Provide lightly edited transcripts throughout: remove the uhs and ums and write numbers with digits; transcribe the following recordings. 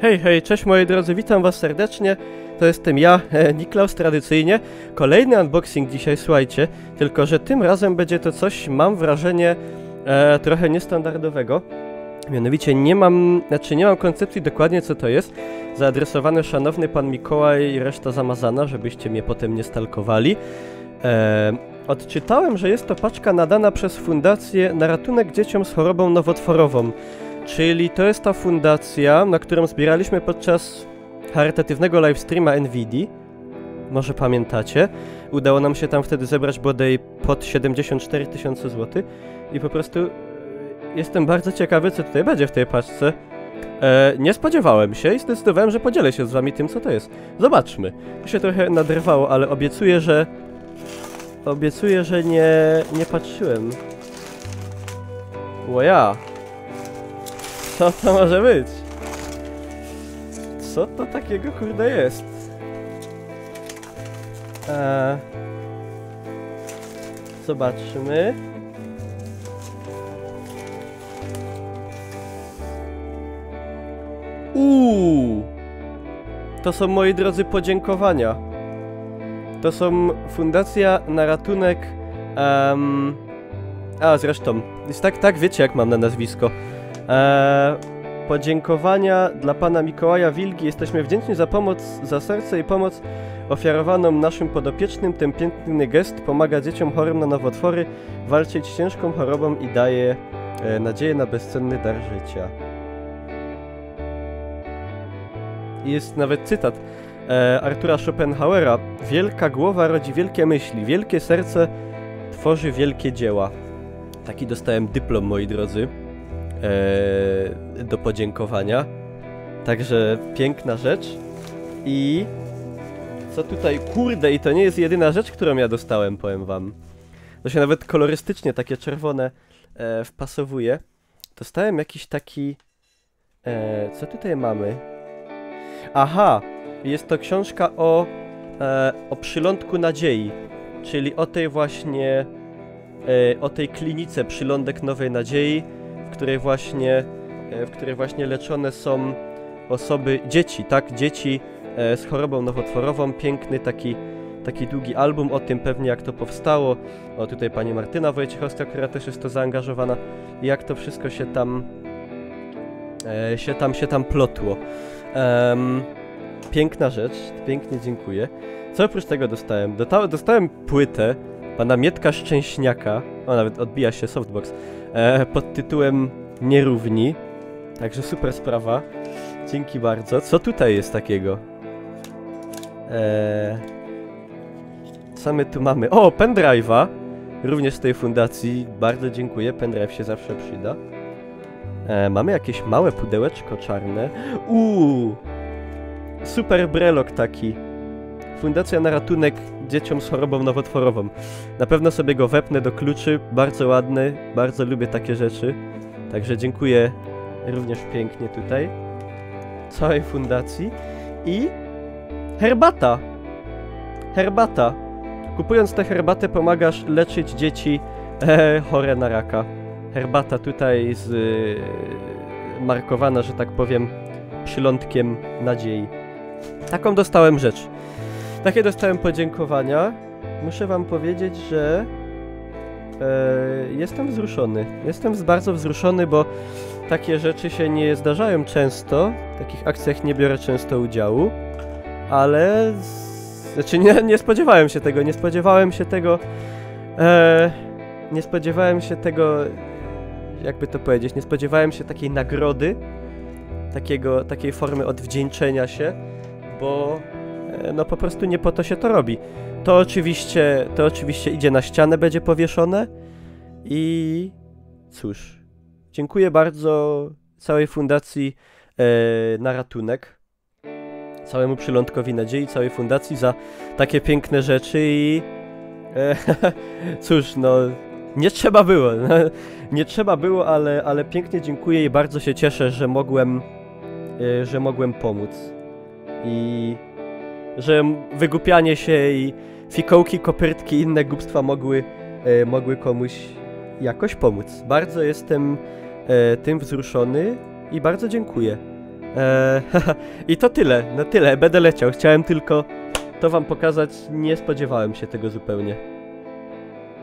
Hej, hej, cześć moi drodzy, witam was serdecznie. To jestem ja, Niklaus, tradycyjnie. Kolejny unboxing dzisiaj, słuchajcie. Tylko że tym razem będzie to coś, mam wrażenie, trochę niestandardowego. Mianowicie nie mam koncepcji dokładnie co to jest. Zaadresowane szanowny pan Mikołaj i reszta zamazana, żebyście mnie potem nie stalkowali. Odczytałem, że jest to paczka nadana przez Fundację na ratunek dzieciom z chorobą nowotworową. Czyli to jest ta fundacja, na którą zbieraliśmy podczas charytatywnego livestreama NVIDII. Może pamiętacie. Udało nam się tam wtedy zebrać bodaj pod 74 000 złotych. I po prostu jestem bardzo ciekawy, co tutaj będzie w tej paczce. Nie spodziewałem się i zdecydowałem, że podzielę się z wami tym, co to jest. Zobaczmy. To się trochę naderwało, ale obiecuję, że... nie patrzyłem. Łoja. Co to może być? Co to takiego kurde jest? Zobaczmy. To są, moi drodzy, podziękowania. To są fundacja na ratunek... zresztą, jest tak wiecie jak mam na nazwisko. Podziękowania dla pana Mikołaja Wilgi. Jesteśmy wdzięczni za pomoc, za serce i pomoc ofiarowaną naszym podopiecznym. Ten piękny gest pomaga dzieciom chorym na nowotwory walczyć z ciężką chorobą i daje nadzieję na bezcenny dar życia. I jest nawet cytat Artura Schopenhauera. Wielka głowa rodzi wielkie myśli, wielkie serce tworzy wielkie dzieła. Taki dostałem dyplom, moi drodzy, do podziękowania. Także piękna rzecz. I co tutaj, kurde, i to nie jest jedyna rzecz, którą ja dostałem, powiem wam. To się nawet kolorystycznie takie czerwone wpasowuje. Dostałem jakiś taki... co tutaj mamy? Aha, jest to książka o przylądku nadziei, czyli o tej właśnie, o tej klinice Przylądek Nowej Nadziei, w której właśnie leczone są osoby, dzieci, tak, dzieci z chorobą nowotworową. Piękny taki długi album o tym pewnie jak to powstało. O, tutaj pani Martyna Wojciechowska, która też jest to zaangażowana i jak to wszystko się tam plotło. Piękna rzecz, pięknie dziękuję. Co oprócz tego dostałem? Dostałem płytę pana Mietka Szczęśniaka, o, nawet odbija się softbox, pod tytułem Nierówni. Także super sprawa. Dzięki bardzo. Co tutaj jest takiego? Co my tu mamy? O, pendrive'a! Również z tej fundacji. Bardzo dziękuję, pendrive się zawsze przyda. Mamy jakieś małe pudełeczko czarne. Super brelok taki. Fundacja na ratunek dzieciom z chorobą nowotworową. Na pewno sobie go wepnę do kluczy. Bardzo ładny, bardzo lubię takie rzeczy. Także dziękuję również pięknie tutaj całej fundacji. I herbata. Herbata. Kupując tę herbatę pomagasz leczyć dzieci chore na raka. Herbata tutaj markowana, że tak powiem, przylądkiem nadziei. Taką dostałem rzecz. Takie dostałem podziękowania. Muszę wam powiedzieć, że jestem wzruszony. Jestem bardzo wzruszony, bo takie rzeczy się nie zdarzają często. W takich akcjach nie biorę często udziału. Ale... Znaczy nie spodziewałem się tego. Nie spodziewałem się tego... Jakby to powiedzieć, nie spodziewałem się takiej nagrody, takiej formy odwdzięczenia się, bo no po prostu nie po to się to robi. To oczywiście idzie na ścianę, będzie powieszone i cóż, dziękuję bardzo całej fundacji na ratunek, całemu Przylądkowi Nadziei, całej fundacji za takie piękne rzeczy i cóż, no nie trzeba było, ale pięknie dziękuję i bardzo się cieszę, że mogłem pomóc. I że wygłupianie się i fikołki, kopytki i inne głupstwa mogły komuś jakoś pomóc. Bardzo jestem tym wzruszony i bardzo dziękuję. I to tyle, na tyle, będę leciał. Chciałem tylko to wam pokazać, nie spodziewałem się tego zupełnie.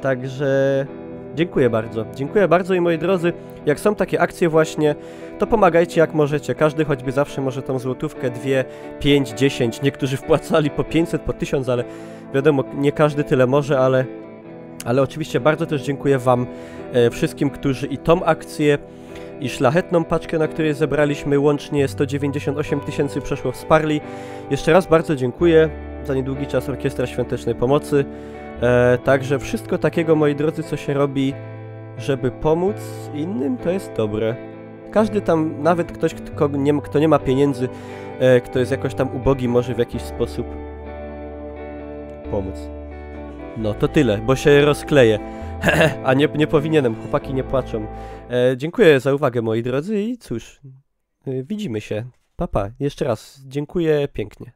Także dziękuję bardzo i moi drodzy, jak są takie akcje właśnie, to pomagajcie jak możecie. Każdy choćby zawsze może tą złotówkę, 2, 5, 10, niektórzy wpłacali po 500, po 1000, ale wiadomo, nie każdy tyle może, ale oczywiście bardzo też dziękuję wam wszystkim, którzy i tą akcję, i szlachetną paczkę, na której zebraliśmy łącznie 198 000 przeszło, wsparli. Jeszcze raz bardzo dziękuję. Za niedługi czas Orkiestra Świątecznej Pomocy. Także wszystko takiego, moi drodzy, co się robi, żeby pomóc innym, to jest dobre. Każdy tam, nawet ktoś, kto nie ma pieniędzy, kto jest jakoś tam ubogi, może w jakiś sposób pomóc. No to tyle, bo się rozkleję. A nie powinienem, chłopaki nie płaczą. Dziękuję za uwagę, moi drodzy, i cóż, widzimy się. Pa, pa. Jeszcze raz dziękuję pięknie.